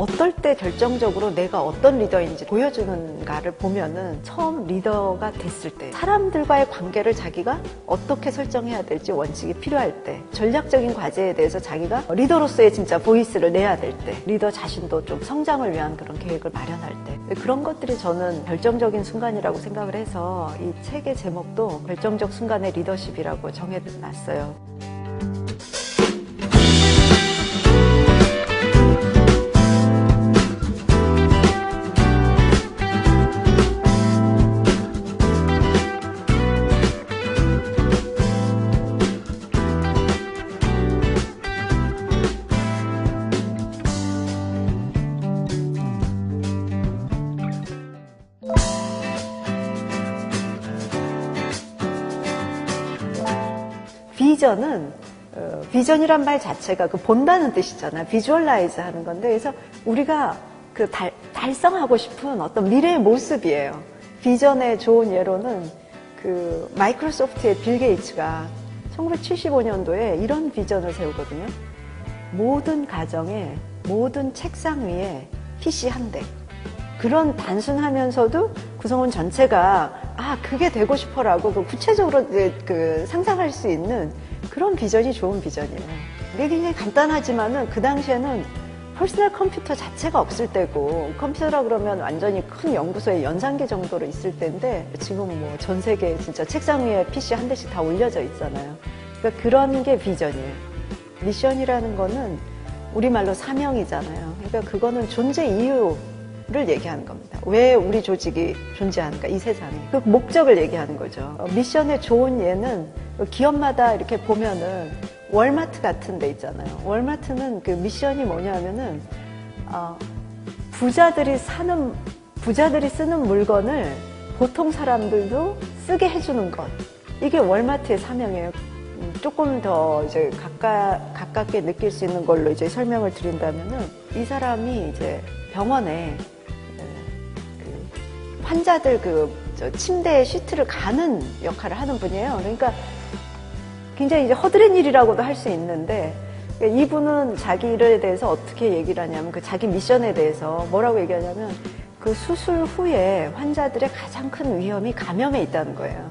어떨 때 결정적으로 내가 어떤 리더인지 보여주는가를 보면은 처음 리더가 됐을 때 사람들과의 관계를 자기가 어떻게 설정해야 될지 원칙이 필요할 때 전략적인 과제에 대해서 자기가 리더로서의 진짜 보이스를 내야 될 때 리더 자신도 좀 성장을 위한 그런 계획을 마련할 때 그런 것들이 저는 결정적인 순간이라고 생각을 해서 이 책의 제목도 결정적 순간의 리더십이라고 정해놨어요. 비전이란 말 자체가 그 본다는 뜻이잖아. 비주얼라이즈 하는 건데, 그래서 우리가 그 달성하고 싶은 어떤 미래의 모습이에요. 비전의 좋은 예로는 그 마이크로소프트의 빌 게이츠가 1975년도에 이런 비전을 세우거든요. 모든 가정에, 모든 책상 위에 PC 한 대. 그런 단순하면서도 구성원 전체가 그게 되고 싶어라고 그 구체적으로 그 상상할 수 있는 그런 비전이 좋은 비전이에요. 이게 굉장히 간단하지만은 그 당시에는 퍼스널 컴퓨터 자체가 없을 때고 컴퓨터라 그러면 완전히 큰 연구소에 연산계 정도로 있을 때인데 지금 뭐 전 세계에 진짜 책상 위에 PC 한 대씩 다 올려져 있잖아요. 그러니까 그런 게 비전이에요. 미션이라는 거는 우리말로 사명이잖아요. 그러니까 그거는 존재 이유를 얘기하는 겁니다. 왜 우리 조직이 존재하는가, 이 세상에. 그 목적을 얘기하는 거죠. 미션의 좋은 예는 기업마다 이렇게 보면은 월마트 같은 데 있잖아요. 월마트는 그 미션이 뭐냐면은, 부자들이 쓰는 물건을 보통 사람들도 쓰게 해주는 것. 이게 월마트의 사명이에요. 조금 더 이제 가깝게 느낄 수 있는 걸로 이제 설명을 드린다면은, 이 사람이 이제 병원에 환자들 침대에 시트를 가는 역할을 하는 분이에요. 그러니까 굉장히 이제 허드렛 일이라고도 할 수 있는데, 이분은 자기에 대해서 어떻게 얘기를 하냐면, 그 자기 미션에 대해서 뭐라고 얘기하냐면, 그 수술 후에 환자들의 가장 큰 위험이 감염에 있다는 거예요.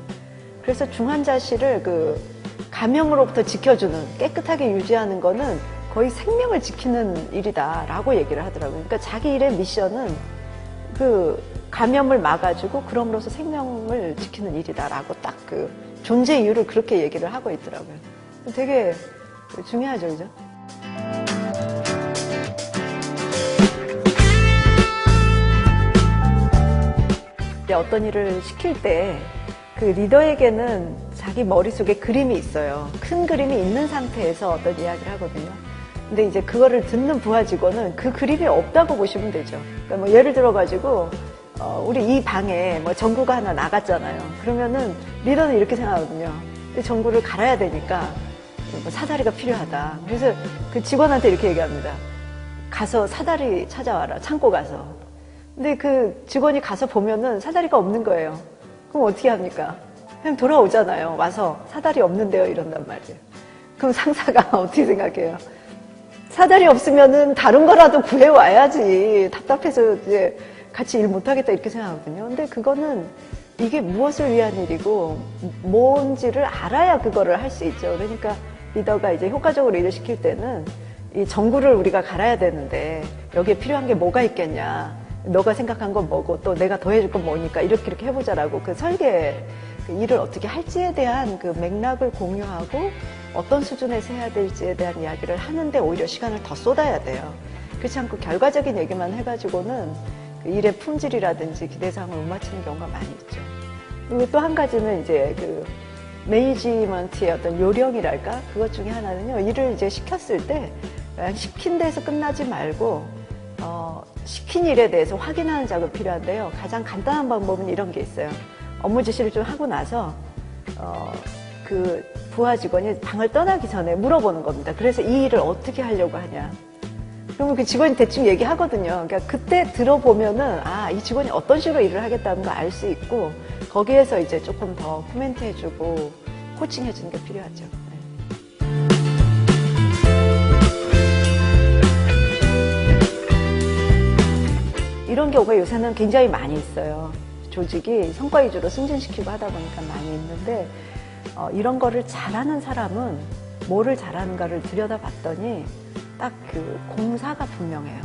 그래서 중환자실을 그 감염으로부터 지켜주는, 깨끗하게 유지하는 거는 거의 생명을 지키는 일이다라고 얘기를 하더라고요. 그러니까 자기 일의 미션은 그 감염을 막아주고 그럼으로써 생명을 지키는 일이다라고 딱 그 존재 이유를 그렇게 얘기를 하고 있더라고요. 되게 중요하죠, 그죠? 어떤 일을 시킬 때 그 리더에게는 자기 머릿속에 그림이 있어요. 큰 그림이 있는 상태에서 어떤 이야기를 하거든요. 근데 이제 그거를 듣는 부하 직원은 그 그림이 없다고 보시면 되죠. 그러니까 뭐 예를 들어가지고 우리 이 방에 뭐 전구가 하나 나갔잖아요. 그러면은 리더는 이렇게 생각하거든요. 전구를 갈아야 되니까 뭐 사다리가 필요하다. 그래서 그 직원한테 이렇게 얘기합니다. 가서 사다리 찾아와라. 창고 가서. 근데 그 직원이 가서 보면은 사다리가 없는 거예요. 그럼 어떻게 합니까? 그냥 돌아오잖아요. 와서 사다리 없는데요. 이런단 말이에요. 그럼 상사가 어떻게 생각해요? 사다리 없으면은 다른 거라도 구해와야지. 답답해서 이제 같이 일 못하겠다 이렇게 생각하거든요. 근데 그거는 이게 무엇을 위한 일이고 뭔지를 알아야 그거를 할 수 있죠. 그러니까 리더가 이제 효과적으로 일을 시킬 때는 이 전구를 우리가 갈아야 되는데 여기에 필요한 게 뭐가 있겠냐. 너가 생각한 건 뭐고 또 내가 더 해줄 건 뭐니까 이렇게 해보자라고 그 설계, 그 일을 어떻게 할지에 대한 그 맥락을 공유하고 어떤 수준에서 해야 될지에 대한 이야기를 하는데 오히려 시간을 더 쏟아야 돼요. 그렇지 않고 결과적인 얘기만 해가지고는 그 일의 품질이라든지 기대사항을 못 맞추는 경우가 많이 있죠. 그리고 또 한 가지는 이제 그 매니지먼트의 어떤 요령이랄까? 그것 중에 하나는요, 일을 이제 시켰을 때 그냥 시킨 데서 끝나지 말고 시킨 일에 대해서 확인하는 작업이 필요한데요. 가장 간단한 방법은 이런 게 있어요. 업무 지시를 좀 하고 나서 그 부하 직원이 방을 떠나기 전에 물어보는 겁니다. 그래서 이 일을 어떻게 하려고 하냐. 그러면 그 직원이 대충 얘기하거든요. 그러니까 그때 들어보면은 이 직원이 어떤 식으로 일을 하겠다는 걸 알 수 있고 거기에서 이제 조금 더 코멘트해주고 코칭해주는 게 필요하죠. 이런 경우가 요새는 굉장히 많이 있어요. 조직이 성과 위주로 승진시키고 하다 보니까 많이 있는데 이런 거를 잘하는 사람은 뭐를 잘하는가를 들여다봤더니 딱 그 공사가 분명해요.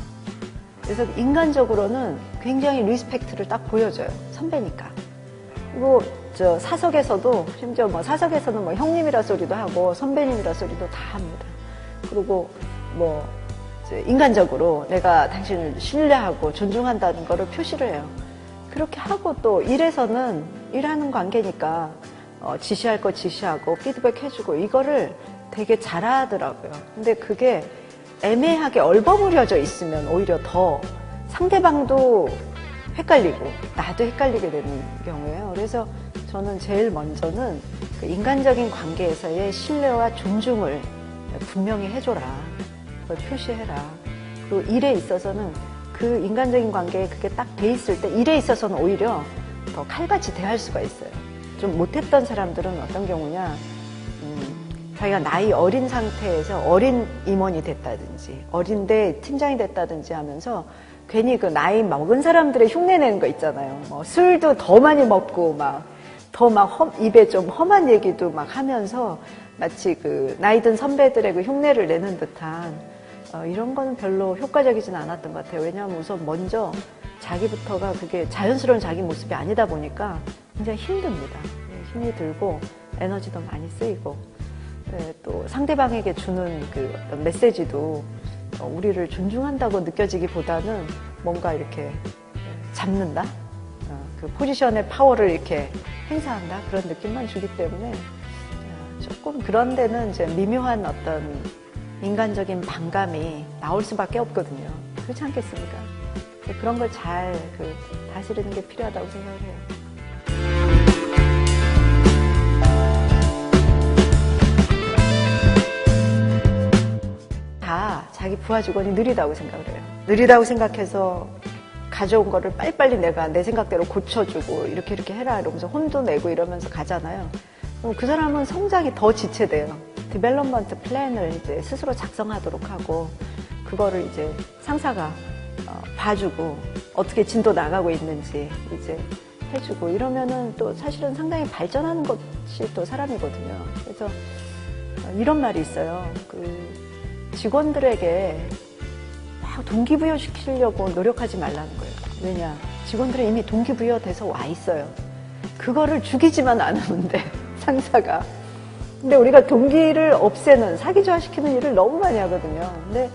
그래서 인간적으로는 굉장히 리스펙트를 딱 보여줘요. 선배니까. 그리고 저 사석에서도 심지어 뭐 사석에서는 뭐 형님이라 소리도 하고 선배님이라 소리도 다 합니다. 그리고 뭐 인간적으로 내가 당신을 신뢰하고 존중한다는 거를 표시를 해요. 그렇게 하고 또 일에서는 일하는 관계니까 지시할 거 지시하고 피드백 해주고 이거를 되게 잘하더라고요. 근데 그게 애매하게 얼버무려져 있으면 오히려 더 상대방도 헷갈리고 나도 헷갈리게 되는 경우예요. 그래서 저는 제일 먼저는 그 인간적인 관계에서의 신뢰와 존중을 분명히 해줘라. 그걸 표시해라. 그리고 일에 있어서는 그 인간적인 관계에 그게 딱 돼 있을 때 일에 있어서는 오히려 더 칼같이 대할 수가 있어요. 좀 못했던 사람들은 어떤 경우냐, 자기가 나이 어린 상태에서 어린 임원이 됐다든지 어린데 팀장이 됐다든지 하면서 괜히 그 나이 먹은 사람들의 흉내내는 거 있잖아요. 뭐 술도 더 많이 먹고 입에 좀 험한 얘기도 막 하면서 마치 그 나이 든 선배들의 그 흉내를 내는 듯한 이런 거는 별로 효과적이진 않았던 것 같아요. 왜냐하면 우선 먼저 자기부터가 그게 자연스러운 자기 모습이 아니다 보니까 굉장히 힘듭니다. 힘이 들고 에너지도 많이 쓰이고 또 상대방에게 주는 그 어떤 메시지도 우리를 존중한다고 느껴지기보다는 뭔가 이렇게 잡는다? 그 포지션의 파워를 이렇게 행사한다? 그런 느낌만 주기 때문에 조금 그런 데는 이제 미묘한 어떤 인간적인 반감이 나올 수밖에 없거든요. 그렇지 않겠습니까? 그런 걸 잘 다스리는 게 필요하다고 생각을 해요. 다 자기 부하 직원이 느리다고 생각을 해요. 느리다고 생각해서 가져온 거를 빨리빨리 내가 내 생각대로 고쳐주고 이렇게 해라 이러면서 혼도 내고 이러면서 가잖아요. 그럼 그 사람은 성장이 더 지체돼요. 디벨롭먼트 플랜을 이제 스스로 작성하도록 하고 그거를 이제 상사가 봐주고 어떻게 진도 나가고 있는지 이제 해주고 이러면은 또 사실은 상당히 발전하는 것이 또 사람이거든요. 그래서 이런 말이 있어요. 그 직원들에게 막 동기부여 시키려고 노력하지 말라는 거예요. 왜냐? 직원들은 이미 동기부여 돼서 와 있어요. 그거를 죽이지만 않으면 돼, 상사가. 근데 우리가 동기를 없애는, 사기조화시키는 일을 너무 많이 하거든요. 근데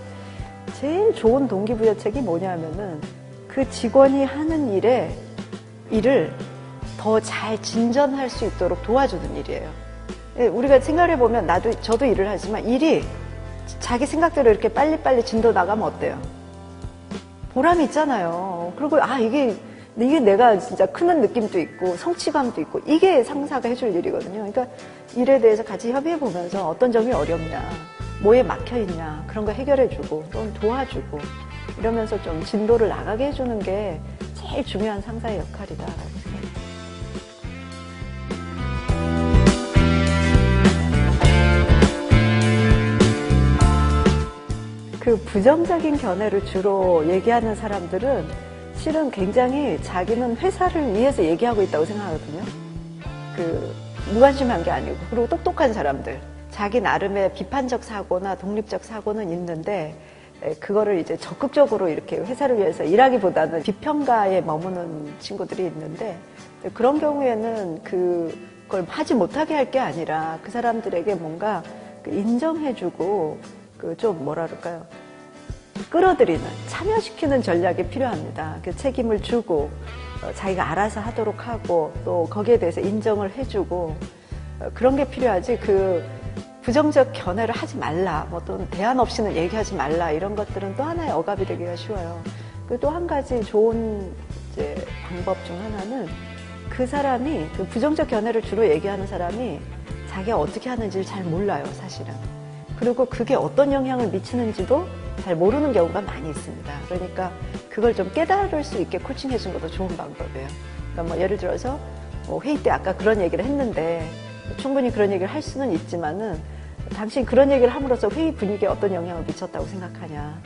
제일 좋은 동기부여책이 뭐냐면은 그 직원이 하는 일을 더 잘 진전할 수 있도록 도와주는 일이에요. 우리가 생각해보면 저도 일을 하지만 일이 자기 생각대로 이렇게 빨리빨리 진도 나가면 어때요? 보람이 있잖아요. 그리고 이게 내가 진짜 크는 느낌도 있고 성취감도 있고 이게 상사가 해줄 일이거든요. 그러니까 일에 대해서 같이 협의해보면서 어떤 점이 어렵냐, 뭐에 막혀있냐 그런 거 해결해주고 또는 도와주고 이러면서 좀 진도를 나가게 해주는 게 제일 중요한 상사의 역할이다라고 생각합니다. 그 부정적인 견해를 주로 얘기하는 사람들은 실은 굉장히 자기는 회사를 위해서 얘기하고 있다고 생각하거든요. 무관심한 게 아니고. 그리고 똑똑한 사람들. 자기 나름의 비판적 사고나 독립적 사고는 있는데 그거를 이제 적극적으로 이렇게 회사를 위해서 일하기보다는 비평가에 머무는 친구들이 있는데 그런 경우에는 그걸 하지 못하게 할 게 아니라 그 사람들에게 뭔가 인정해주고 좀 뭐라 그럴까요? 끌어들이는, 참여시키는 전략이 필요합니다. 그 책임을 주고 자기가 알아서 하도록 하고 또 거기에 대해서 인정을 해주고 그런 게 필요하지 부정적 견해를 하지 말라 또는 대안 없이는 얘기하지 말라 이런 것들은 또 하나의 억압이 되기가 쉬워요. 그리고 또 한 가지 좋은 이제 방법 중 하나는 그 사람이 부정적 견해를 주로 얘기하는 사람이 자기가 어떻게 하는지를 잘 몰라요, 사실은. 그리고 그게 어떤 영향을 미치는지도 잘 모르는 경우가 많이 있습니다. 그러니까 그걸 좀 깨달을 수 있게 코칭해 준 것도 좋은 방법이에요. 그러니까 예를 들어서 회의 때 아까 그런 얘기를 했는데 충분히 그런 얘기를 할 수는 있지만은 당신 그런 얘기를 함으로써 회의 분위기에 어떤 영향을 미쳤다고 생각하냐.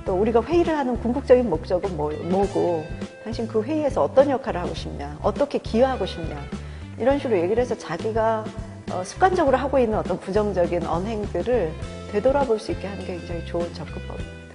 또 우리가 회의를 하는 궁극적인 목적은 뭐고, 당신 그 회의에서 어떤 역할을 하고 싶냐, 어떻게 기여하고 싶냐, 이런 식으로 얘기를 해서 자기가 습관적으로 하고 있는 어떤 부정적인 언행들을 되돌아볼 수 있게 하는 게 굉장히 좋은 접근법입니다.